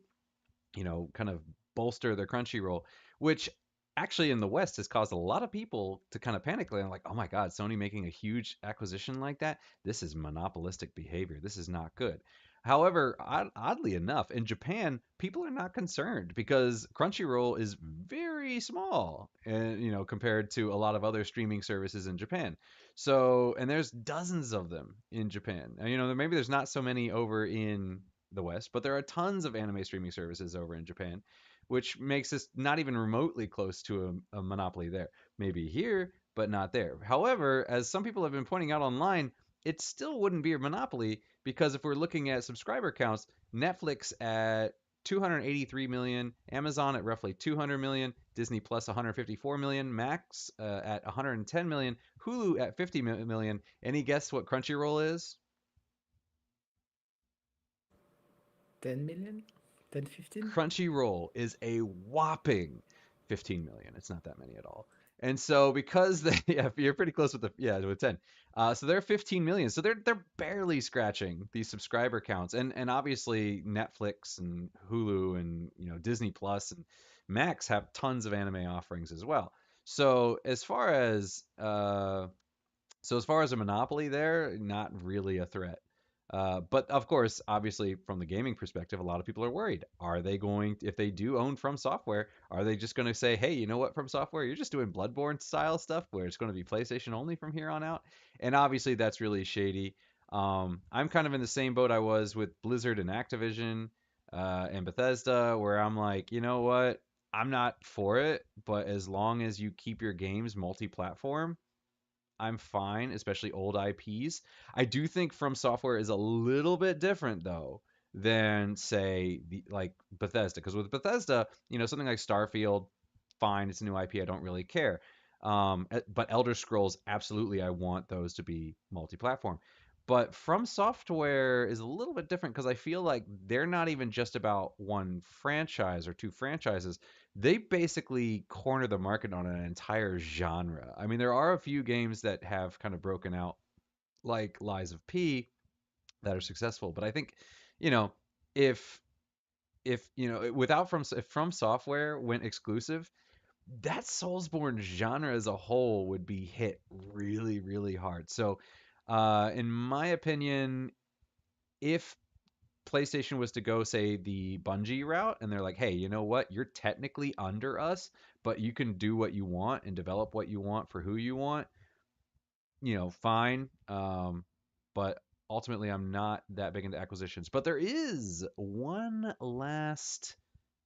kind of bolster their Crunchyroll, which actually in the West has caused a lot of people to kind of panic. They're like, oh my God, Sony making a huge acquisition like that? This is monopolistic behavior. This is not good. However, oddly enough, in Japan, people are not concerned because Crunchyroll is very small, and compared to a lot of other streaming services in Japan. So, and there's dozens of them in Japan. And, maybe there's not so many over in the West, but there are tons of anime streaming services over in Japan, which makes us not even remotely close to a monopoly there. Maybe here, but not there. However, as some people have been pointing out online, it still wouldn't be a monopoly because if we're looking at subscriber counts, Netflix at 283 million, Amazon at roughly 200 million, Disney Plus 154 million, Max at 110 million, Hulu at 50 million. Any guess what Crunchyroll is? 10 million? 10, 15? Crunchyroll is a whopping 15 million. It's not that many at all. And so because they yeah, you're pretty close with with 10. So they're 15 million. So they're barely scratching these subscriber counts. And obviously Netflix and Hulu and Disney Plus and Max have tons of anime offerings as well. So as far as a monopoly, they're not really a threat. But of course, obviously, from the gaming perspective, a lot of people are worried. Are they going, if they do own From Software, are they just going to say, hey, you know what, From Software, you're just doing Bloodborne style stuff where it's going to be PlayStation only from here on out? And obviously, that's really shady. I'm kind of in the same boat I was with Blizzard and Activision and Bethesda, where I'm like, you know what, I'm not for it, but as long as you keep your games multi platform, I'm fine, especially old IPs. I do think From Software is a little bit different though than say like Bethesda, because with Bethesda, something like Starfield, fine. It's a new IP. I don't really care. But Elder Scrolls, absolutely, I want those to be multi-platform. But From Software is a little bit different because I feel like they're not even just about one franchise or two franchises. They basically corner the market on an entire genre. I mean, there are a few games that have kind of broken out, like Lies of P, that are successful. But I think, you know, if without if From Software went exclusive, that Soulsborne genre as a whole would be hit really, really hard. So, in my opinion, if PlayStation was to go, say, the Bungie route, and they're like, hey, you know what? You're technically under us, but you can do what you want and develop what you want for who you want, fine. But ultimately, I'm not that big into acquisitions. But there is one last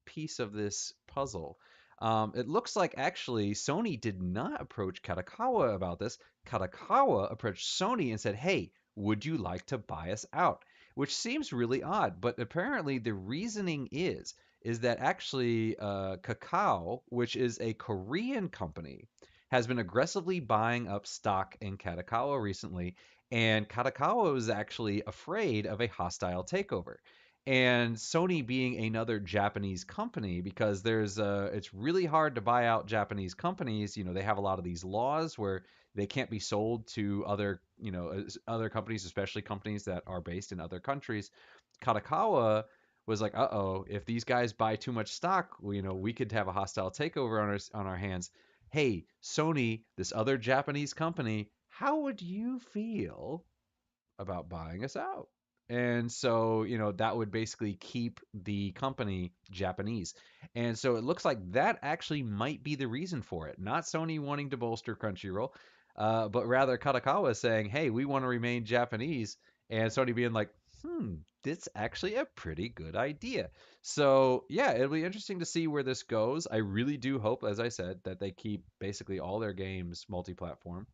piece of this puzzle. It looks like actually Sony did not approach Kadokawa about this. Kadokawa approached Sony and said, hey, would you like to buy us out? Which seems really odd, but apparently the reasoning is that actually Kakao, which is a Korean company, has been aggressively buying up stock in Kadokawa recently, and Kadokawa was actually afraid of a hostile takeover. And Sony being another Japanese company, because it's really hard to buy out Japanese companies. They have a lot of these laws where they can't be sold to other companies, especially companies that are based in other countries. Kadokawa was like, uh-oh, if these guys buy too much stock, we could have a hostile takeover on our hands. Hey, Sony, this other Japanese company, how would you feel about buying us out? And so, that would basically keep the company Japanese. And so it looks like that actually might be the reason for it. Not Sony wanting to bolster Crunchyroll, but rather Kadokawa saying, hey, we want to remain Japanese. And Sony being like, that's actually a pretty good idea. So, yeah, it'll be interesting to see where this goes. I really do hope, as I said, that they keep basically all their games multi-platform.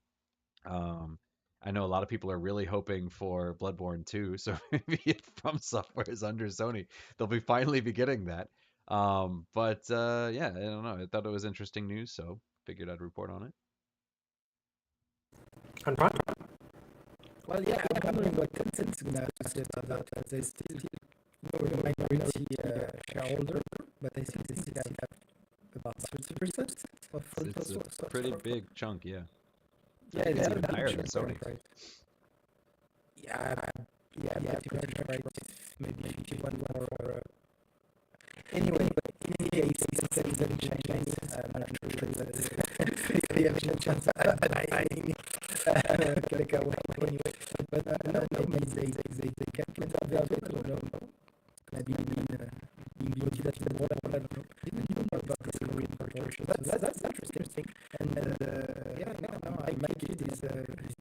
Um, I know a lot of people are really hoping for Bloodborne 2, so maybe if From Software is under Sony, they'll finally be getting that. But yeah, I don't know. I thought it was interesting news, so figured I'd report on it. Antoine? Well, yeah, I'm wondering what Tencent is going to say about that. They still a minority shareholder, but I think they still have about 30% of It's a pretty big chunk, yeah. Yeah, it's even higher than Sony. Right. Yeah, pretty much right. Maybe 51 more. Anyway, in any case, it's in Chinese. I'm not sure that they have a chance at buying Kadokawa anyway. But no, maybe they can't get out of it, or no. Maybe being motivated more, I don't know. Didn't know about the Korean corporation. That's interesting. And yeah, no, I my kid is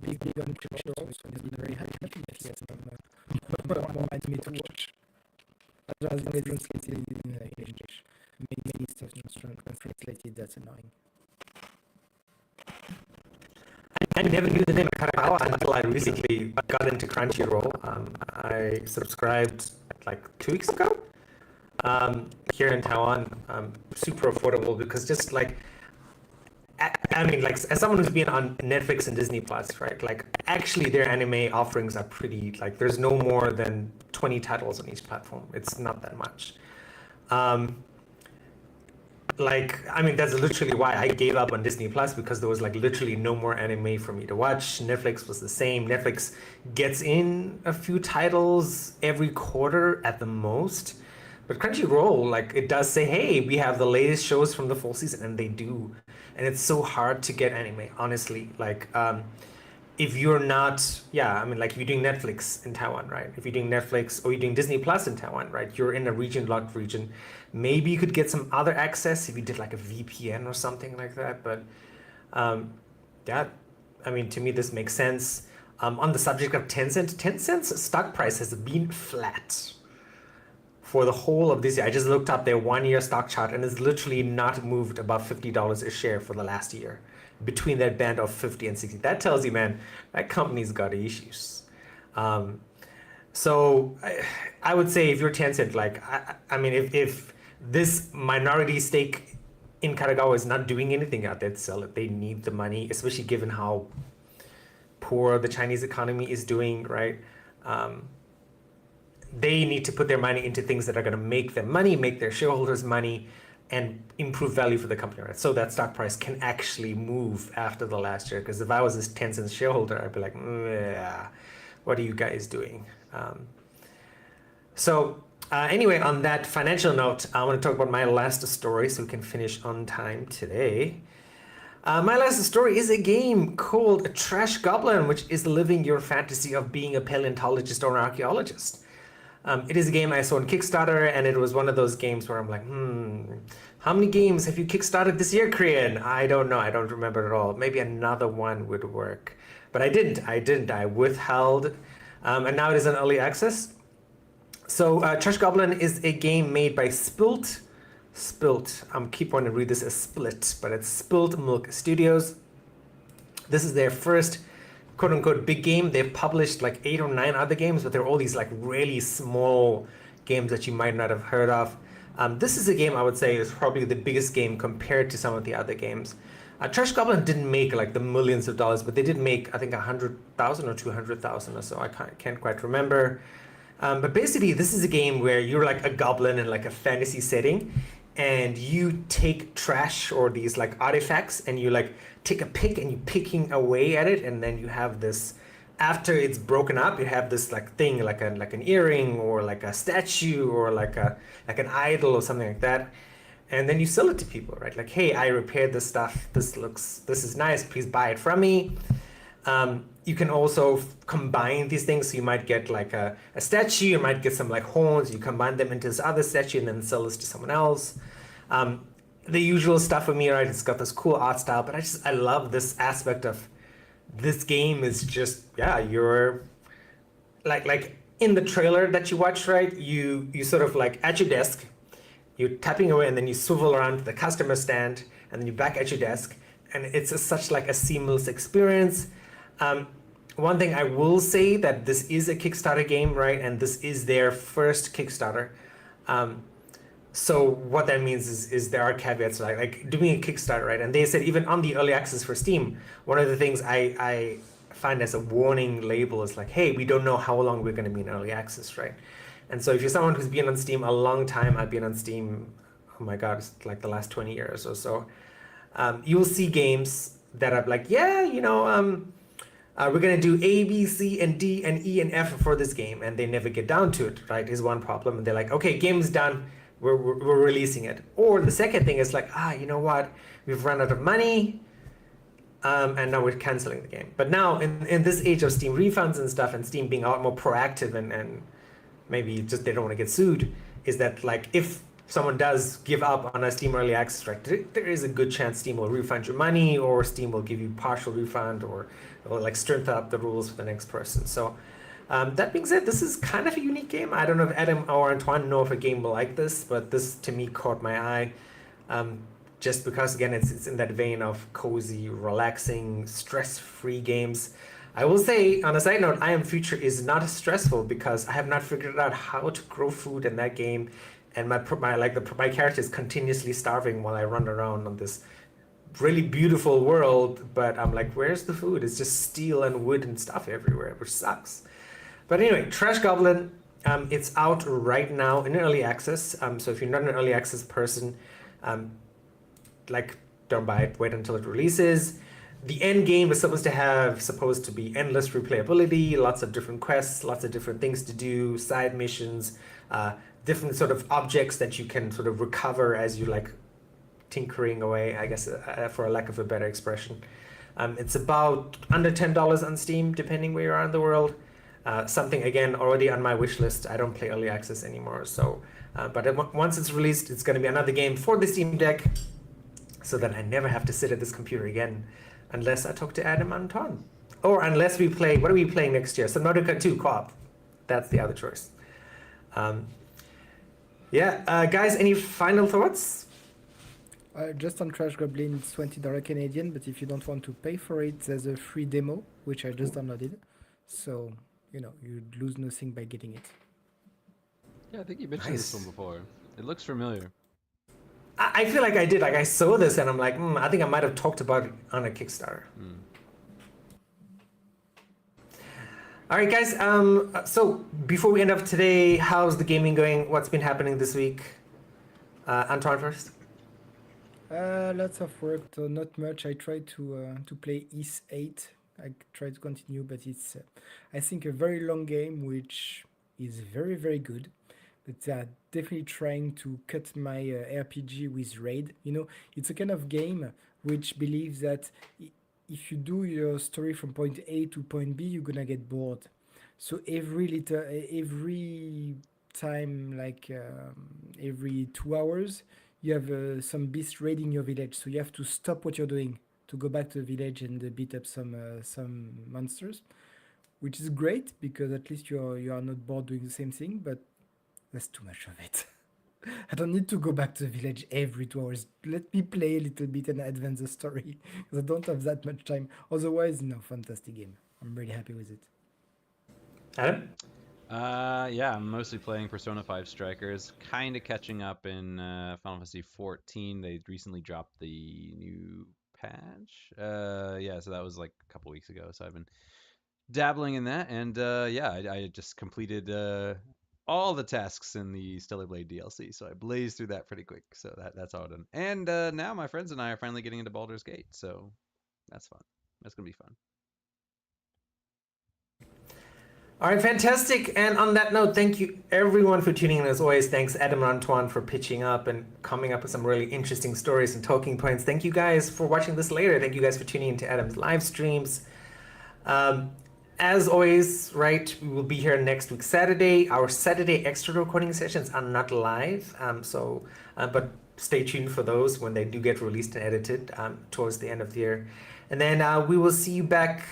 big on Crunchyroll, so he's been very happy that he has more anime to watch. As long as it's translated in English. Many stuff not translated, that's annoying. I never knew the name Kadokawa until I recently got into Crunchyroll. I subscribed like 2 weeks ago here in Taiwan. Super affordable because just like, I mean, like as someone who's been on Netflix and Disney Plus, right? Like actually their anime offerings are pretty, like there's no more than 20 titles on each platform. It's not that much. That's literally why I gave up on Disney Plus, because there was like literally no more anime for me to watch. Netflix was the same. Netflix gets in a few titles every quarter at the most. But Crunchyroll, like it does say, hey, we have the latest shows from the full season, and they do. And it's so hard to get anime, honestly. Like, if you're not, like if you're doing Netflix in Taiwan, right? If you're doing Netflix or you're doing Disney Plus in Taiwan, right? You're in a locked region. Maybe you could get some other access if you did like a VPN or something like that. But to me, this makes sense. On the subject of Tencent's stock price has been flat for the whole of this year. I just looked up their 1-year stock chart and it's literally not moved above $50 a share for the last year, between that band of 50 and 60. That tells you, man, that company's got issues. So I would say if you're Tencent, like, if this minority stake in Kanagawa is not doing anything out there to sell it. They need the money, especially given how poor the Chinese economy is doing, right? They need to put their money into things that are going to make them money, make their shareholders money, and improve value for the company, right? So that stock price can actually move after the last year. Because if I was this Tencent shareholder, I'd be like, yeah, what are you guys doing? Anyway, on that financial note, I want to talk about my last story so we can finish on time today. My last story is a game called 𝙎𝙪𝙥𝙥𝙦, which is living your fantasy of being a paleontologist or an archaeologist. It is a game I saw on Kickstarter, and it was one of those games where I'm like, how many games have you kickstarted this year, Korean? I don't know. I don't remember at all. Maybe another one would work. But I didn't. I withheld. And now it is in early access. So 𝙎𝙪𝙥𝙥𝙦 is a game made by Spilt. I keep wanting to read this as Split, but it's Spilt Milk Studios. This is their first quote-unquote big game. They've published like 8 or 9 other games, but they're all these like really small games that you might not have heard of. This is a game I would say is probably the biggest game compared to some of the other games. 𝙎𝙪𝙥𝙥𝙦 didn't make like the millions of dollars, but they did make I think 100,000 or 200,000 or so. I can't quite remember. But basically, this is a game where you're like a goblin in like a fantasy setting, and you take trash or these like artifacts, and you like take a pick and you're picking away at it, and then you have this. After it's broken up, you have this like thing, like an earring or like a statue or like an idol or something like that, and then you sell it to people, right? Like, hey, I repaired this stuff. This is nice. Please buy it from me. You can also combine these things. So you might get like a statue, you might get some like horns, you combine them into this other statue and then sell this to someone else. The usual stuff for me, right? It's got this cool art style, but I love this aspect of this game is just, yeah, you're like in the trailer that you watch, right? You sort of like at your desk, you're tapping away and then you swivel around to the customer stand and then you're back at your desk. And it's such like a seamless experience. One thing I will say that this is a Kickstarter game, right? And this is their first Kickstarter. So what that means is there are caveats like doing a Kickstarter, right? And they said even on the early access for Steam, one of the things I find as a warning label is like, hey, we don't know how long we're going to be in early access, right? And so if you're someone who's been on Steam a long time, I've been on Steam, oh my God, it's like the last 20 years or so. You will see games that are like, yeah, we're going to do A, B, C, and D, and E, and F for this game. And they never get down to it, right? Is one problem. And they're like, okay, game's done. We're releasing it. Or the second thing is like, you know what? We've run out of money. And now we're canceling the game. But now in this age of Steam refunds and stuff, and Steam being a lot more proactive and maybe just they don't want to get sued, is that like if someone does give up on a Steam early access, right, there is a good chance Steam will refund your money, or Steam will give you partial refund, or like strengthen up the rules for the next person. So that being said, this is kind of a unique game. I don't know if Adam or Antoine know of a game like this, but this to me caught my eye. Just because again, it's in that vein of cozy, relaxing, stress-free games. I will say, on a side note, I Am Future is not stressful because I have not figured out how to grow food in that game, and my character is continuously starving while I run around on this really beautiful world. But I'm like, where's the food? It's just steel and wood and stuff everywhere, which sucks. But anyway, 𝙎𝙪𝙥𝙥𝙦, it's out right now in early access. So if you're not an early access person, don't buy it. Wait until it releases. The end game is supposed to be endless replayability, lots of different quests, lots of different things to do, side missions, different sort of objects that you can sort of recover as you like tinkering away, I guess, for a lack of a better expression. It's about under $10 on Steam, depending where you are in the world. Something, again, already on my wish list. I don't play early access anymore. So, but once it's released, it's going to be another game for the Steam Deck, so that I never have to sit at this computer again, unless I talk to Adam and Anton. Or unless we play, what are we playing next year? Subnautica 2 co-op. That's the other choice. Guys, any final thoughts? Just on 𝙎𝙪𝙥𝙥𝙦, it's $20 Canadian, but if you don't want to pay for it, there's a free demo, which I just downloaded. So, you'd lose nothing by getting it. Yeah, I think you mentioned this one before. It looks familiar. I feel like I did. Like I saw this and I'm like, I think I might have talked about it on a Kickstarter. All right, guys. So before we end up today, how's the gaming going? What's been happening this week? Antoine first. Lots of work, so not much. I tried to play 𝙂𝙢𝙢𝙧. I tried to continue, but it's I think a very long game, which is very very good. But definitely trying to cut my RPG with raid. You know, it's a kind of game which believes that if you do your story from point A to point B, you're gonna get bored. So every time, like every 2 hours, you have some beast raiding your village. So you have to stop what you're doing to go back to the village and beat up some monsters, which is great because at least you are not bored doing the same thing. But that's too much of it. I don't need to go back to the village every 2 hours. Let me play a little bit and advance the story because I don't have that much time. Otherwise, fantastic game. I'm really happy with it. Adam? Yeah, I'm mostly playing Persona 5 Strikers, kind of catching up in Final Fantasy 14. They recently dropped the new patch. Yeah, so that was like a couple weeks ago. So I've been dabbling in that, and yeah, I just completed all the tasks in the Stellar Blade DLC, so I blazed through that pretty quick. So that's all done. And now my friends and I are finally getting into Baldur's Gate, so that's fun. That's gonna be fun. All right, fantastic. And on that note, thank you everyone for tuning in. As always, thanks Adam and Antoine for pitching up and coming up with some really interesting stories and talking points. Thank you guys for watching this later. Thank you guys for tuning into Adam's live streams. As always, right, we will be here next week, Saturday. Our Saturday extra recording sessions are not live, but stay tuned for those when they do get released and edited towards the end of the year. And then we will see you back.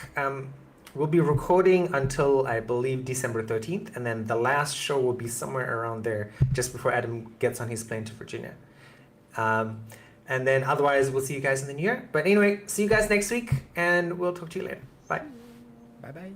We'll be recording until, I believe, December 13th, and then the last show will be somewhere around there, just before Adam gets on his plane to Virginia. And then otherwise, we'll see you guys in the new year. But anyway, see you guys next week, and we'll talk to you later. Bye. Bye bye.